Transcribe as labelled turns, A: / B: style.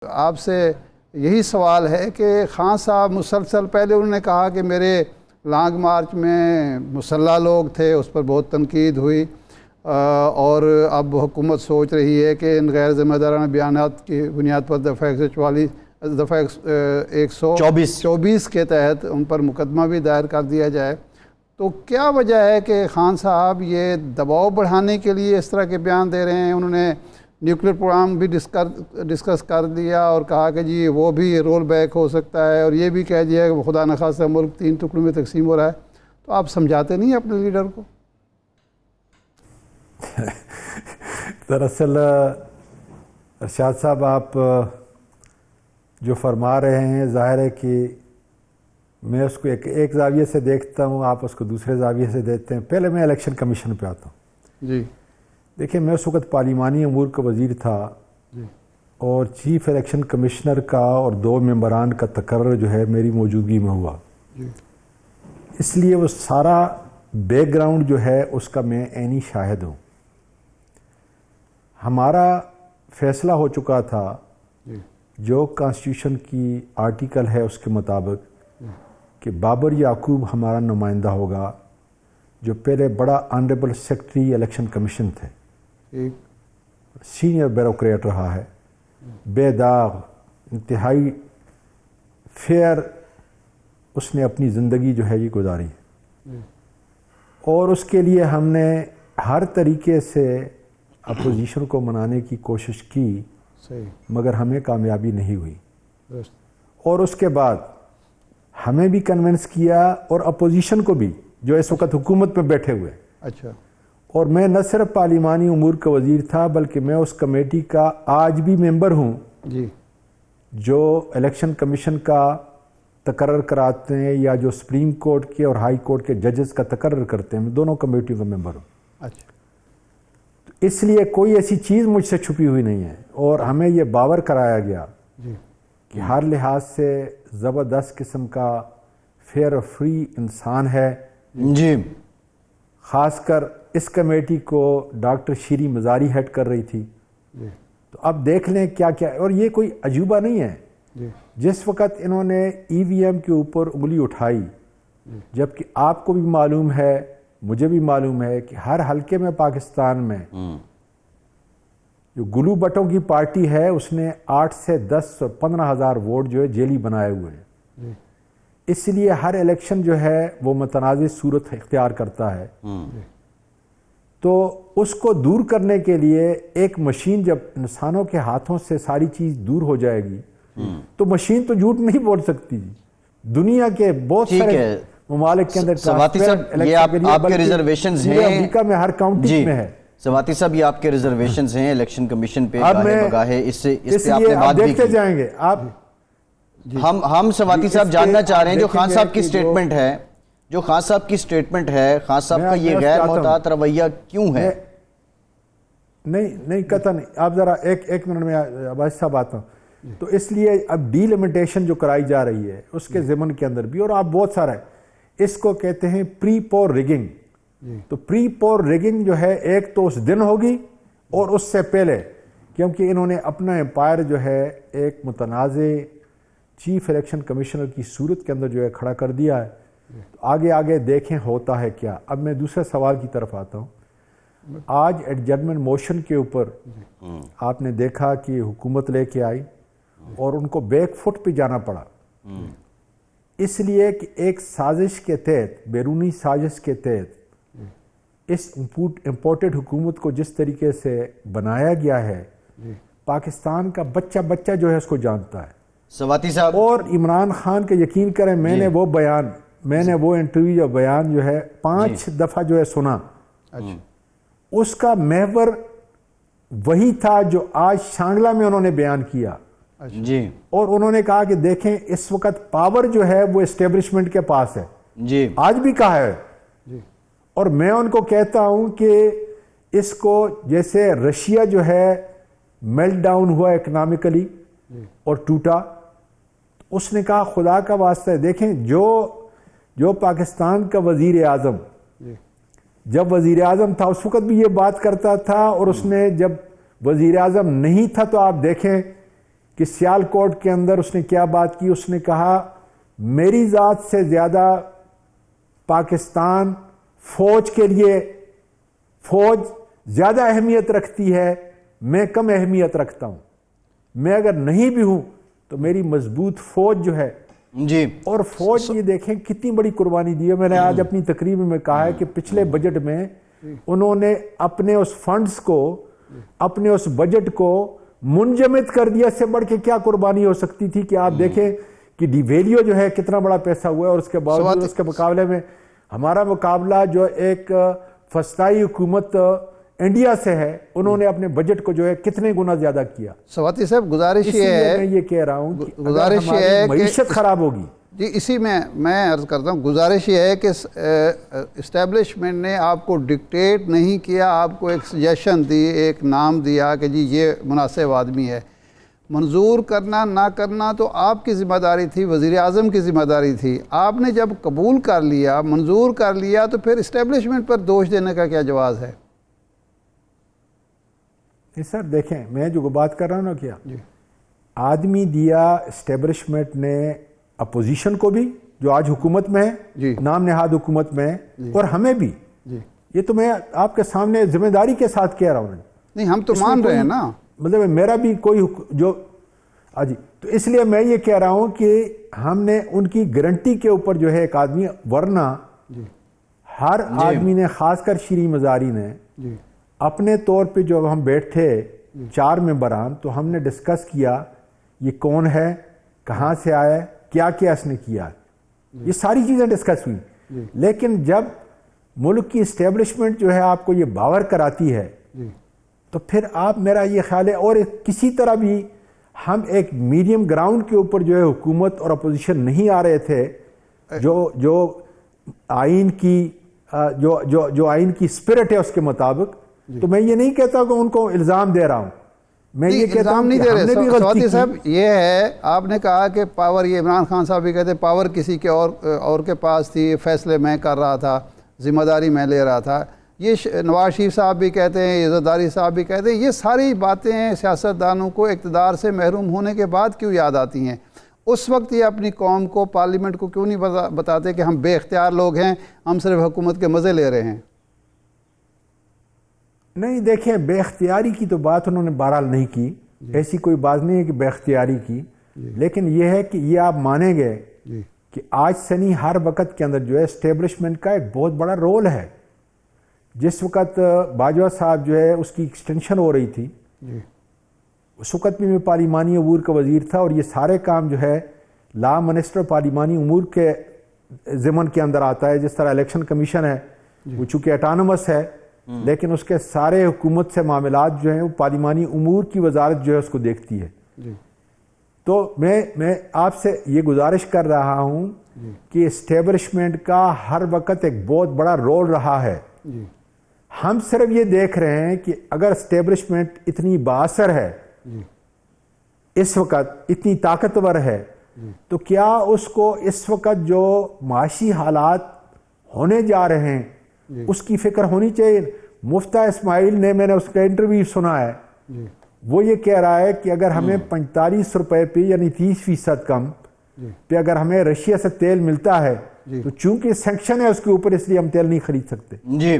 A: آپ سے یہی سوال ہے کہ خان صاحب مسلسل پہلے انہوں نے کہا کہ میرے لانگ مارچ میں مسلح لوگ تھے، اس پر بہت تنقید ہوئی، اور اب حکومت سوچ رہی ہے کہ ان غیر ذمہ دارانہ بیانات کی بنیاد پر دفعہ 124 کے تحت ان پر مقدمہ بھی دائر کر دیا جائے۔ تو کیا وجہ ہے کہ خان صاحب یہ دباؤ بڑھانے کے لیے اس طرح کے بیان دے رہے ہیں؟ انہوں نے نیوکلیر پروگرام بھی ڈسکس کر دیا اور کہا کہ جی وہ بھی رول بیک ہو سکتا ہے، اور یہ بھی کہہ دیا کہ خدا نخواستہ ملک 3 ٹکڑوں میں تقسیم ہو رہا ہے۔ تو آپ سمجھاتے نہیں اپنے لیڈر کو؟
B: دراصل ارشاد صاحب، آپ جو فرما رہے ہیں ظاہر ہے کہ میں اس کو ایک زاویے سے دیکھتا ہوں، آپ اس کو دوسرے زاویے سے دیکھتے ہیں۔ پہلے میں الیکشن کمیشن پہ آتا ہوں۔
A: جی
B: دیکھیں، میں اس وقت پارلیمانی امور کا وزیر تھا، اور چیف الیکشن کمشنر کا اور 2 ممبران کا تقرر جو ہے میری موجودگی میں ہوا، اس لیے وہ سارا بیک گراؤنڈ جو ہے اس کا میں عینی شاہد ہوں۔ ہمارا فیصلہ ہو چکا تھا جو کانسٹیٹیوشن کی آرٹیکل ہے اس کے مطابق کہ بابر یعقوب ہمارا نمائندہ ہوگا، جو پہلے بڑا آنریبل سیکرٹری الیکشن کمیشن تھے، سینئر بیوروکریٹ رہا ہے، بے داغ، انتہائی فیئر اس نے اپنی زندگی جو ہے یہ گزاری، اور اس کے لیے ہم نے ہر طریقے سے اپوزیشن کو منانے کی کوشش کی، مگر ہمیں کامیابی نہیں ہوئی۔ اور اس کے بعد ہمیں بھی کنونس کیا اور اپوزیشن کو بھی، جو اس وقت حکومت میں بیٹھے ہوئے۔
A: اچھا۔
B: اور میں نہ صرف پارلیمانی امور کا وزیر تھا، بلکہ میں اس کمیٹی کا آج بھی ممبر ہوں
A: جی،
B: جو الیکشن کمیشن کا تقرر کراتے ہیں، یا جو سپریم کورٹ کے اور ہائی کورٹ کے ججز کا تقرر کرتے ہیں، میں دونوں کمیٹیوں کا ممبر ہوں۔
A: اچھا۔
B: تو اس لیے کوئی ایسی چیز مجھ سے چھپی ہوئی نہیں ہے، اور ہمیں یہ باور کرایا گیا کہ ہر لحاظ سے زبردست قسم کا فیئر اور فری انسان ہے۔
C: جی،
B: خاص کر اس کمیٹی کو ڈاکٹر شیری مزاری ہیڈ کر رہی تھی۔ تو اب دیکھ لیں کیا کیا، اور یہ کوئی عجوبہ نہیں ہے۔ جس وقت انہوں نے ای وی ایم کے اوپر انگلی اٹھائی، جبکہ آپ کو بھی معلوم ہے، مجھے بھی معلوم ہے کہ ہر حلقے میں پاکستان میں جو گلو بٹوں کی پارٹی ہے اس نے 8 سے 10 اور 15 ہزار ووٹ جو ہے جیلی بنائے ہوئے ہیں۔ اس لیے ہر الیکشن جو ہے وہ متنازع صورت اختیار کرتا ہے۔ تو اس کو دور کرنے کے لیے ایک مشین جب انسانوں کے ہاتھوں سے ساری چیز دور ہو جائے گی تو مشین تو جھوٹ نہیں بول سکتی جی۔ دنیا کے بہت سارے ممالک کے اندر
C: سواتی صاحب، یہ آپ کے ریزرویشنز ہیں،
B: امریکہ میں ہر کاؤنٹی میں ہے۔
C: سواتی صاحب، یہ آپ کے ریزرویشنز ہیں الیکشن کمیشن پہ، گاہے بگاہے اس پہ آپ نے بات بھی
B: دیکھتے
C: کی۔
B: جائیں گے آپ۔
C: ہم سواتی صاحب جاننا چاہ رہے ہیں، جو خان صاحب کی سٹیٹمنٹ ہے، خان صاحب کا یہ غیر محتاط رویہ کیوں ہے؟
B: نہیں قطعا نہیں، آپ ذرا ایک منٹ میں عباس صاحب آتا ہوں۔ تو اس لیے اب ڈی لمیٹیشن جو کرائی جا رہی ہے اس کے ضمن کے اندر بھی، اور آپ بہت سارا ہے، اس کو کہتے ہیں پری پور ریگنگ۔ تو پری پور ریگنگ جو ہے ایک تو اس دن ہوگی، اور اس سے پہلے، کیونکہ انہوں نے اپنا امپائر جو ہے ایک متنازع چیف الیکشن کمشنر کی صورت کے اندر جو ہے کھڑا کر دیا ہے۔ تو آگے دیکھیں ہوتا ہے کیا۔ اب میں دوسرے سوال کی طرف آتا ہوں۔ آج ایڈجرمنٹ موشن کے اوپر آپ نے دیکھا کہ حکومت لے کے آئی، اور ان کو بیک فٹ پہ جانا پڑا، اس لیے کہ ایک سازش کے تحت، بیرونی سازش کے تحت اس امپورٹڈ حکومت کو جس طریقے سے بنایا گیا ہے، پاکستان کا بچہ جو ہے اس کو جانتا ہے۔
C: سواتی صاحب،
B: اور عمران خان کا یقین کریں، میں نے وہ انٹرویو یا بیان جو ہے 5 دفعہ جو ہے سنا۔ اس کا محور وہی تھا جو آج شانگلہ میں انہوں نے بیان کیا۔
C: جی،
B: اور انہوں نے کہا کہ دیکھیں اس وقت پاور جو ہے وہ اسٹیبلشمنٹ کے پاس ہے۔
C: جی،
B: آج بھی کہا ہے۔ اور میں ان کو کہتا ہوں کہ اس کو، جیسے رشیا جو ہے میلٹ ڈاؤن ہوا اکنامکلی اور ٹوٹا، اس نے کہا خدا کا واسطہ ہے، دیکھیں جو پاکستان کا وزیر اعظم جب وزیر اعظم تھا اس وقت بھی یہ بات کرتا تھا، اور اس نے جب وزیر اعظم نہیں تھا تو آپ دیکھیں کہ سیالکوٹ کے اندر اس نے کیا بات کی، اس نے کہا میری ذات سے زیادہ پاکستان فوج کے لیے فوج زیادہ اہمیت رکھتی ہے، میں کم اہمیت رکھتا ہوں، میں اگر نہیں بھی ہوں تو میری مضبوط فوج جو ہے
C: جی،
B: اور فوج یہ دیکھیں کتنی بڑی قربانی دی ہے۔ میں نے آج اپنی تقریر میں کہا ہے کہ پچھلے بجٹ میں انہوں نے اپنے اس فنڈز کو، اپنے اس بجٹ کو منجمد کر دیا۔ اس سے بڑھ کے کیا قربانی ہو سکتی تھی کہ آپ دیکھیں کہ ڈی ویلیو جو ہے کتنا بڑا پیسہ ہوا ہے، اور اس کے باوجود اس کے مقابلے میں ہمارا مقابلہ جو ایک فسطائی حکومت انڈیا سے ہے، انہوں نے اپنے بجٹ کو جو ہے کتنے گنا زیادہ کیا۔
A: سواتی صاحب گزارش
B: اس
A: یہ
B: لیے
A: ہے،
B: میں یہ کہہ رہا ہوں کہ اگر
A: گزارش یہ
B: ہماری
A: ہے کہ
B: معیشت خراب ہوگی،
A: جی اسی میں عرض کرتا ہوں، گزارش یہ ہے کہ اسٹیبلشمنٹ نے آپ کو ڈکٹیٹ نہیں کیا، آپ کو ایک سجیشن دی، ایک نام دیا کہ جی یہ مناسب آدمی ہے۔ منظور کرنا نہ کرنا تو آپ کی ذمہ داری تھی، وزیر اعظم کی ذمہ داری تھی۔ آپ نے جب قبول کر لیا، منظور کر لیا، تو پھر اسٹیبلشمنٹ پر دوش دینے کا کیا جواز ہے؟
B: سر دیکھیں میں جو بات کر رہا ہوں نا، کیا آدمی دیا اسٹیبلشمنٹ نے اپوزیشن کو بھی جو آج حکومت میں ہے، نام نہاد حکومت میں ہے، اور ہمیں بھی۔ یہ تو میں آپ کے سامنے ذمہ داری کے ساتھ کہہ رہا ہوں۔
A: نہیں ہم تو مان رہے ہیں نا،
B: مطلب میرا بھی کوئی جو جی، تو اس لیے میں یہ کہہ رہا ہوں کہ ہم نے ان کی گارنٹی کے اوپر جو ہے ایک آدمی، ورنہ ہر آدمی نے، خاص کر شری مزاری نے اپنے طور پہ جو ہم بیٹھے 4 ممبران، تو ہم نے ڈسکس کیا یہ کون ہے، کہاں سے آیا ہے، کیا کیا اس نے کیا، یہ ساری چیزیں ڈسکس ہوئی۔ لیکن جب ملک کی اسٹیبلشمنٹ جو ہے آپ کو یہ باور کراتی ہے، تو پھر آپ، میرا یہ خیال ہے، اور کسی طرح بھی ہم ایک میڈیم گراؤنڈ کے اوپر جو ہے حکومت اور اپوزیشن نہیں آ رہے تھے، جو آئین کی جو آئین کی اسپرٹ ہے اس کے مطابق۔ تو میں یہ نہیں کہتا کہ ان کو الزام دے رہا ہوں، میں یہ کہتا ہوں کہ ہم نے بھی غلطی کی۔
A: صاحب یہ ہے، آپ نے کہا کہ پاور، یہ عمران خان صاحب بھی کہتے پاور کسی کے اور کے پاس تھی، فیصلے میں کر رہا تھا، ذمہ داری میں لے رہا تھا۔ یہ نواز شریف صاحب بھی کہتے ہیں، عزتداری صاحب بھی کہتے ہیں، یہ ساری باتیں سیاستدانوں کو اقتدار سے محروم ہونے کے بعد کیوں یاد آتی ہیں؟ اس وقت یہ اپنی قوم کو، پارلیمنٹ کو کیوں نہیں بتاتے کہ ہم بے اختیار لوگ ہیں، ہم صرف حکومت کے مزے لے رہے ہیں؟
B: نہیں دیکھیں، بے اختیاری کی تو بات انہوں نے بہرحال نہیں کی، ایسی کوئی بات نہیں ہے کہ بے اختیاری کی، لیکن یہ ہے کہ یہ آپ مانیں گے کہ آج سنی ہر وقت کے اندر جو ہے اسٹیبلشمنٹ کا ایک بہت بڑا رول ہے۔ جس وقت باجوہ صاحب جو ہے اس کی ایکسٹینشن ہو رہی تھی، اس وقت بھی میں پارلیمانی امور کا وزیر تھا، اور یہ سارے کام جو ہے لا منسٹر پارلیمانی امور کے ضمن کے اندر آتا ہے۔ جس طرح الیکشن کمیشن ہے، وہ چونکہ اٹانومس ہے، لیکن اس کے سارے حکومت سے معاملات جو ہیں وہ پارلیمانی امور کی وزارت جو ہے اس کو دیکھتی ہے۔ تو میں آپ سے یہ گزارش کر رہا ہوں کہ اسٹیبلشمنٹ کا ہر وقت ایک بہت بڑا رول رہا ہے۔ ہم صرف یہ دیکھ رہے ہیں کہ اگر اسٹیبلشمنٹ اتنی بااثر ہے، اس وقت اتنی طاقتور ہے، تو کیا اس کو اس وقت جو معاشی حالات ہونے جا رہے ہیں اس کی فکر ہونی چاہیے۔ مفتیٰ اسماعیل نے، میں نے اس کا انٹرویو سنا ہے، وہ یہ کہہ رہا ہے کہ اگر ہمیں 45 روپے پہ، یعنی 30% کم پہ اگر ہمیں رشیا سے تیل ملتا ہے، تو چونکہ سینکشن ہے اس کے اوپر، اس لیے ہم تیل نہیں خرید سکتے۔